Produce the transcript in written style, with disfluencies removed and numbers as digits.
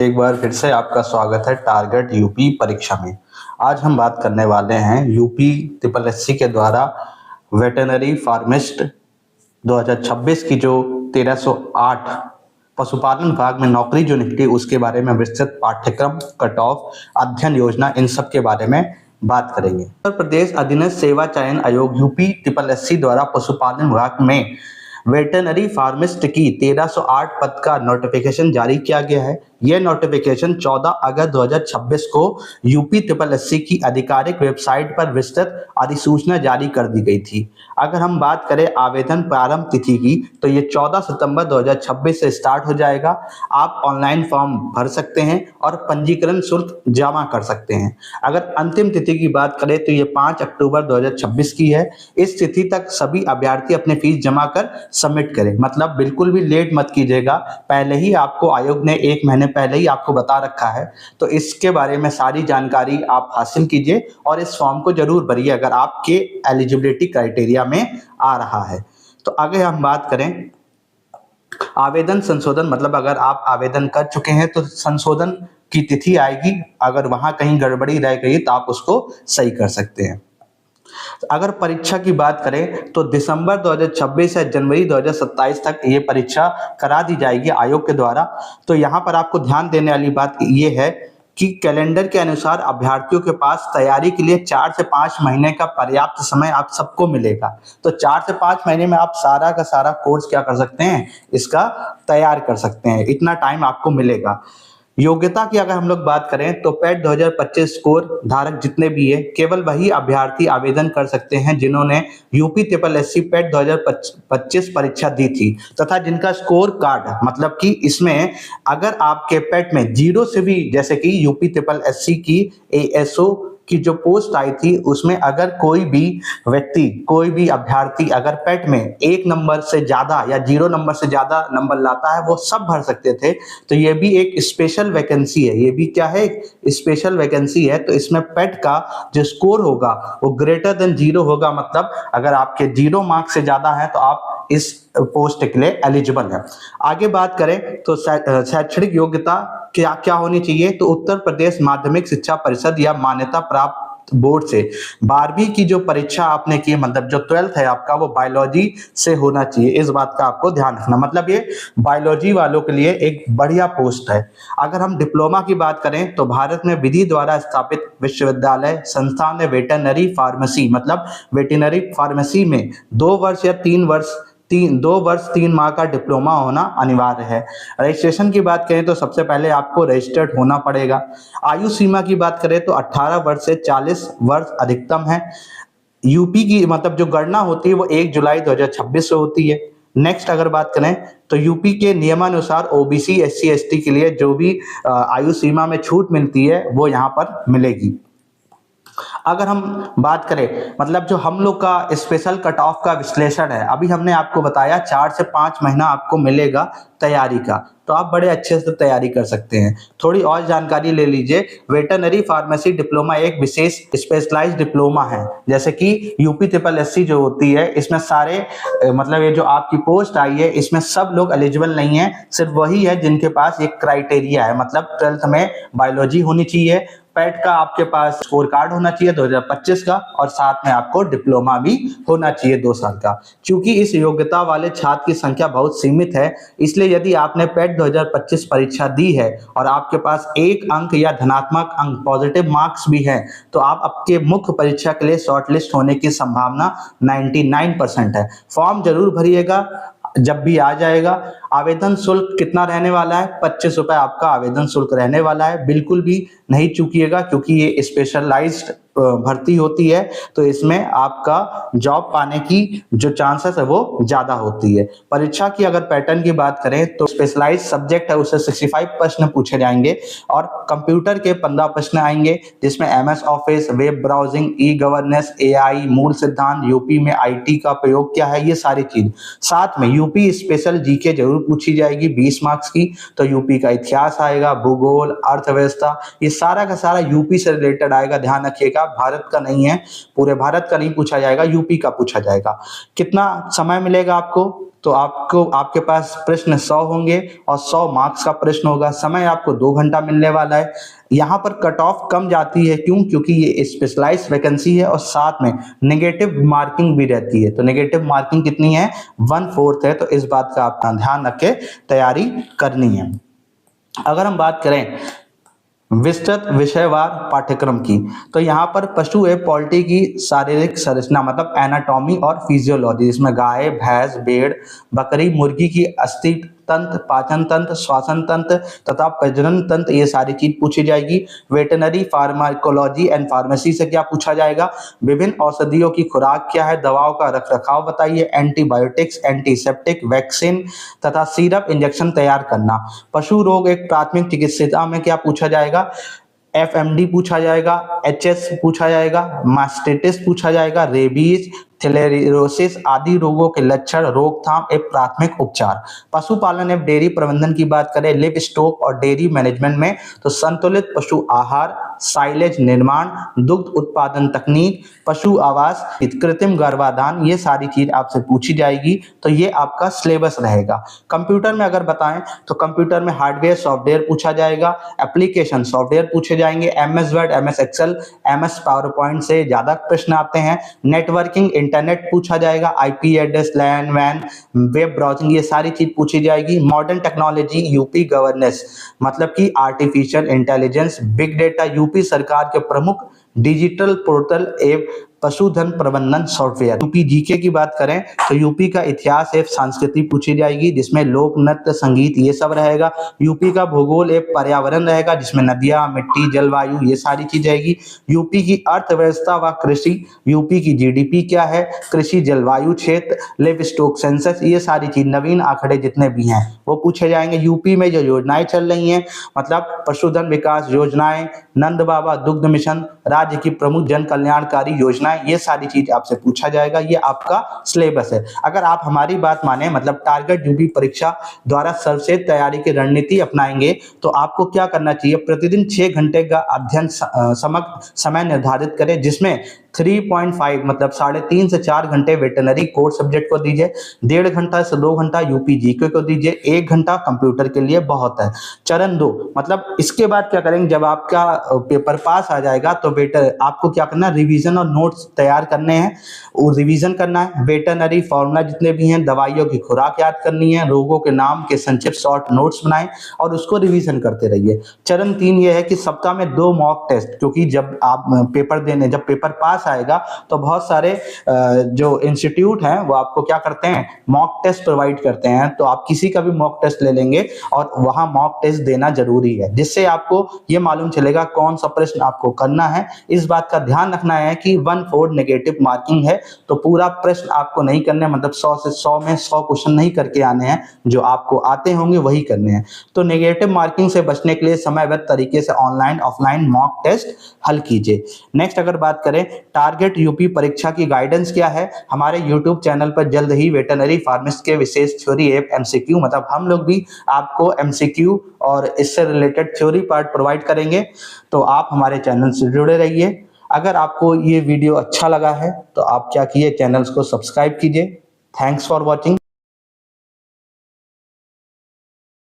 एक बार फिर से आपका स्वागत है टारगेट यूपी परीक्षा में। आज हम बात करने वाले हैं यूपी ट्रिपल एससी के द्वारा वेटरनरी फार्मिस्ट 2026 की जो 1308 पशुपालन विभाग में नौकरी जो निकली उसके बारे में विस्तृत पाठ्यक्रम, कट ऑफ, अध्ययन योजना, इन सब के बारे में बात करेंगे। उत्तर प्रदेश अधीनस्थ सेवा चयन आयोग यूपी ट्रिपल एससी द्वारा पशुपालन विभाग में वेटरनरी फार्मिस्ट की 1308 पद का नोटिफिकेशन जारी किया गया है। यह नोटिफिकेशन 14 अगस्त 2026 को यूपी ट्रिपल एससी की आधिकारिक वेबसाइट पर विस्तृत अधिसूचना जारी कर दी गई थी। अगर हम बात करें आवेदन प्रारंभ तिथि की तो ये 14 सितंबर 2026 से स्टार्ट हो जाएगा। आप ऑनलाइन फॉर्म भर सकते हैं और पंजीकरण शुल्क जमा कर सकते हैं। अगर अंतिम तिथि की बात करें तो ये 5 अक्टूबर 2026 की है। इस तिथि तक सभी अभ्यर्थी अपने फीस जमा कर सबमिट करें, मतलब बिल्कुल भी लेट मत कीजिएगा। पहले ही आपको आयोग ने 1 महीने पहले ही आपको बता रखा है, तो इसके बारे में सारी जानकारी आप हासिल कीजिए और इस फॉर्म को जरूर भरिए अगर आपके एलिजिबिलिटी क्राइटेरिया में आ रहा है। तो आगे हम बात करें आवेदन संशोधन, मतलब अगर आप आवेदन कर चुके हैं तो संशोधन की तिथि आएगी। अगर वहां कहीं गड़बड़ी रह गई तो आप उसको सही कर सकते हैं। अगर परीक्षा की बात करें तो दिसंबर 2026 या जनवरी 2027 तक ये परीक्षा करा दी जाएगी आयोग के द्वारा। तो यहाँ पर आपको ध्यान देने वाली बात ये है कि कैलेंडर के अनुसार अभ्यर्थियों के पास तैयारी के लिए 4 से 5 महीने का पर्याप्त समय आप सबको मिलेगा। तो 4 से 5 महीने में आप सारा का सारा कोर्स क्या कर सकते हैं, इसका तैयार कर सकते हैं। इतना टाइम आपको मिलेगा। योग्यता की अगर हम लोग बात करें तो पेट 2025 स्कोर धारक जितने भी है केवल वही अभ्यर्थी आवेदन कर सकते हैं जिन्होंने यूपी ट्रिपल एससी पेट 2025 परीक्षा दी थी तथा जिनका स्कोर कार्ड, मतलब कि इसमें अगर आपके पेट में जीरो से भी, जैसे कि यूपी ट्रिपल एससी की एएसओ की जो पोस्ट आई थी उसमें अगर कोई भी व्यक्ति, कोई भी अभ्यर्थी अगर पेट में 1 नंबर से ज्यादा या 0 नंबर से ज्यादा नंबर लाता है वो सब भर सकते थे। तो ये भी एक स्पेशल वैकेंसी है, ये भी क्या है, स्पेशल वैकेंसी है। तो इसमें पेट का जो स्कोर होगा वो ग्रेटर देन 0 होगा, मतलब अगर आपके 0 मार्क्स से ज्यादा है तो आप इस पोस्ट के लिए एलिजिबल है। आगे बात करें तो शैक्षणिक योग्यता क्या क्या होनी चाहिए, तो उत्तर प्रदेश माध्यमिक शिक्षा परिषद या मान्यता प्राप्त बोर्ड से 12वीं की जो परीक्षा आपने की, मतलब जो 12th है आपका, वो बायोलॉजी से होना चाहिए। इस बात का आपको ध्यान रखना, मतलब ये बायोलॉजी वालों के लिए एक बढ़िया पोस्ट है। अगर हम डिप्लोमा की बात करें तो भारत में विधि द्वारा स्थापित विश्वविद्यालय संस्थान में वेटरनरी फार्मेसी, मतलब वेटरनरी फार्मेसी में 2 वर्ष या 2 वर्ष 3 माह का डिप्लोमा होना अनिवार्य है। रजिस्ट्रेशन की बात करें तो सबसे पहले आपको रजिस्टर्ड होना पड़ेगा। आयु सीमा की बात करें तो 18 वर्ष से 40 वर्ष अधिकतम है। यूपी की मतलब जो गणना होती है वो 1 जुलाई 2026 से होती है। नेक्स्ट अगर बात करें तो यूपी के नियमानुसार ओबीसी एससी एसटी के लिए जो भी आयु सीमा में छूट मिलती है वो यहाँ पर मिलेगी। अगर हम बात करें मतलब जो हम लोग का स्पेशल कट ऑफ का विश्लेषण है, अभी हमने आपको बताया 4 से 5 महीना आपको मिलेगा तैयारी का, तो आप बड़े अच्छे से तैयारी कर सकते हैं। थोड़ी और जानकारी ले लीजिए। वेटरनरी फार्मेसी डिप्लोमा एक विशेष स्पेशलाइज्ड डिप्लोमा है, जैसे कि यूपी ट्रिपल एससी जो होती है इसमें सारे मतलब ये जो आपकी पोस्ट आई है इसमें सब लोग एलिजिबल नहीं है, सिर्फ वही है जिनके पास एक क्राइटेरिया है, मतलब 12th में बायोलॉजी होनी चाहिए, पेट का आपके पास स्कोर कार्ड होना चाहिए 2025 का, और साथ में आपको डिप्लोमा भी होना चाहिए 2 साल का। क्योंकि इस योग्यता वाले छात्र की संख्या बहुत सीमित है, इसलिए यदि आपने पेट 2025 परीक्षा दी है और आपके पास 1 अंक या धनात्मक अंक पॉजिटिव मार्क्स भी हैं तो आप आपके मुख्य परीक्षा के लिए शॉर्टलिस्ट होने की संभावना 99% है। फॉर्म जरूर भरिएगा जब भी आ जाएगा। आवेदन शुल्क कितना रहने वाला है, 25 रुपए आपका आवेदन शुल्क रहने वाला है। बिल्कुल भी नहीं चूकिएगा क्योंकि ये स्पेशलाइज्ड भर्ती होती है, तो इसमें आपका जॉब पाने की जो चांसेस है वो ज्यादा होती है। परीक्षा की अगर पैटर्न की बात करें तो स्पेशलाइज्ड सब्जेक्ट है उससे 65 प्रश्न पूछे जाएंगे और कंप्यूटर के 15 प्रश्न आएंगे, जिसमें MS office, web browsing, e governance, AI, मूल सिद्धांत, यूपी में आईटी का प्रयोग क्या है, ये सारी चीज। साथ में यूपी स्पेशल जीके जरूर पूछी जाएगी 20 मार्क्स की, तो यूपी का इतिहास आएगा, भूगोल, अर्थव्यवस्था, ये सारा का सारा यूपी से रिलेटेड आएगा, ध्यान रखिएगा। जाएगा, भारत का नहीं है, पूरे भारत का नहीं पूछा जाएगा, यूपी का पूछा जाएगा। कितना समय मिलेगा आपको? तो आपको आपके पास प्रश्न 100 होंगे और 100 मार्क्स का प्रश्न होगा। समय आपको 2 घंटा मिलने वाला है। यहाँ पर कट ऑफ कम जाती है, क्यों? क्योंकि ये स्पेशलाइज्ड वैकेंसी है और साथ में नेगेटिव मार्किंग भी रहती है। तो नेगेटिव मार्किंग कितनी है? 1/4 है। तो इस बात का आपका ध्यान रख के तैयारी करनी है। अगर हम बात करें विस्तृत विषयवार पाठ्यक्रम की, तो यहाँ पर पशु एवं पॉल्ट्री की शारीरिक संरचना मतलब एनाटॉमी और फिजियोलॉजी, इसमें गाय, भैंस, भेड़, बकरी, मुर्गी की अस्थि तंत्र, पाचन तंत्र, श्वसन तंत्र तथा प्रजनन तंत्र, ये सारी चीज पूछी जाएगी। वेटनरी फार्माकोलॉजी एंड फार्मेसी से क्या पूछा जाएगा? विभिन्न औषधियों की खुराक क्या है, दवाओं का रख रखाव बताइए, एंटीबायोटिक्स, एंटीसेप्टिक, वैक्सीन तथा सिरप इंजेक्शन तैयार करना। पशु रोग एक प्राथमिक चिकित्सा में क्या पूछा जाएगा? एफएमडी पूछा जाएगा, एचएस पूछा जाएगा, मास्टिटिस पूछा जाएगा, रेबीज, थैलेरियोसिस आदि रोगों के लक्षण, रोकथाम एवं प्राथमिक उपचार। पशुपालन एवं डेयरी प्रबंधन की बात करें, लिव स्टॉक और डेयरी मैनेजमेंट में, तो संतुलित पशु आहार, साइलेज निर्माण, दुग्ध उत्पादन तकनीक, पशु आवास, कृत्रिम गर्भाधान, ये सारी चीज आपसे पूछी जाएगी। तो ये आपका सिलेबस रहेगा। कंप्यूटर में अगर बताएं तो कंप्यूटर में हार्डवेयर सॉफ्टवेयर पूछा जाएगा, एप्लीकेशन सॉफ्टवेयर पूछे जाएंगे, MS Word, MS Excel, MS PowerPoint से ज्यादा प्रश्न आते हैं। नेटवर्किंग, इंटरनेट पूछा जाएगा, आईपी एड्रेस, लैन वैन, वेब ब्राउजिंग, ये सारी चीज पूछी जाएगी। मॉडर्न टेक्नोलॉजी, यूपी गवर्नेंस मतलब कि artificial intelligence, big data, UP सरकार के प्रमुख डिजिटल पोर्टल एवं पशुधन प्रबंधन सॉफ्टवेयर। यूपी जीके की बात करें तो यूपी का इतिहास एवं संस्कृति पूछी जाएगी, जिसमें लोक नृत्य, संगीत, ये सब रहेगा। यूपी का भूगोल एवं पर्यावरण रहेगा, जिसमें नदियां, मिट्टी, जलवायु, ये सारी चीज रहेगी। यूपी की अर्थव्यवस्था व कृषि, यूपी की जीडीपी क्या है, कृषि, जलवायु क्षेत्र, लिव स्टॉक सेंसस, ये सारी चीज, नवीन आंकड़े जितने भी हैं वो पूछे जाएंगे। यूपी में जो योजनाएं चल रही हैं मतलब पशुधन विकास योजनाएं, नंद बाबा दुग्ध मिशन, राज्य की प्रमुख जन कल्याणकारी योजना, ये सारी चीज आपसे पूछा जाएगा। ये आपका सिलेबस है। अगर आप हमारी बात माने मतलब टारगेट यूपी परीक्षा द्वारा सर्वश्रेष्ठ तैयारी की रणनीति अपनाएंगे तो आपको क्या करना चाहिए? प्रतिदिन 6 घंटे का अध्ययन समय निर्धारित करें, जिसमें 3.5 मतलब 3.5 से 4 घंटे वेटनरी कोर सब्जेक्ट को दीजिए, 1.5 घंटा से 2 घंटा यूपी जीके को दीजिए, 1 घंटा कंप्यूटर के लिए बहुत है। चरण 2 मतलब इसके बाद क्या करेंगे? जब आपका पेपर पास आ जाएगा तो बेटर आपको क्या करना है? रिवीजन और नोट्स तैयार करने हैं, वो रिवीजन करना है। वेटनरी फॉर्मूला जितने भी हैं, दवाइयों की खुराक याद करनी है, रोगों के नाम के संक्षिप्त शॉर्ट नोट्स बनाएं और उसको रिवीजन करते रहिए। चरण 3 ये है कि सप्ताह में 2 मॉक टेस्ट, क्योंकि जब आप जब पेपर पास आएगा तो बहुत सारे जो इंस्टीट्यूट हैं वो आपको क्या करते हैं? मॉक टेस्ट प्रोवाइड करते हैं। तो आप किसी का भी मॉक टेस्ट ले लेंगे और वहां मॉक टेस्ट देना जरूरी है, जिससे आपको ये मालूम चलेगा कौन सा प्रश्न आपको करना है। इस बात का ध्यान रखना है कि 1/4 नेगेटिव मार्किंग है, तो पूरा प्रश्न आपको नहीं करने मतलब 100 से 100 में 100 क्वेश्चन नहीं करके आने हैं, जो आपको आते होंगे वही करने हैं। तो नेगेटिव मार्किंग से बचने के लिए समयबद्ध तरीके से ऑनलाइन ऑफलाइन मॉक टेस्ट हल कीजिए। नेक्स्ट अगर बात करें टारगेट यूपी परीक्षा की गाइडेंस क्या है, हमारे यूट्यूब चैनल पर जल्द ही वेटनरी फार्मेसिस्ट के विशेष थ्योरी एवं एमसीक्यू मतलब हम लोग भी आपको एमसीक्यू और इससे रिलेटेड थ्योरी पार्ट प्रोवाइड करेंगे। तो आप हमारे चैनल से जुड़े रहिए। अगर आपको ये वीडियो अच्छा लगा है तो आप क्या कीजिए? चैनल्स को सब्सक्राइब कीजिए। Thanks for watching.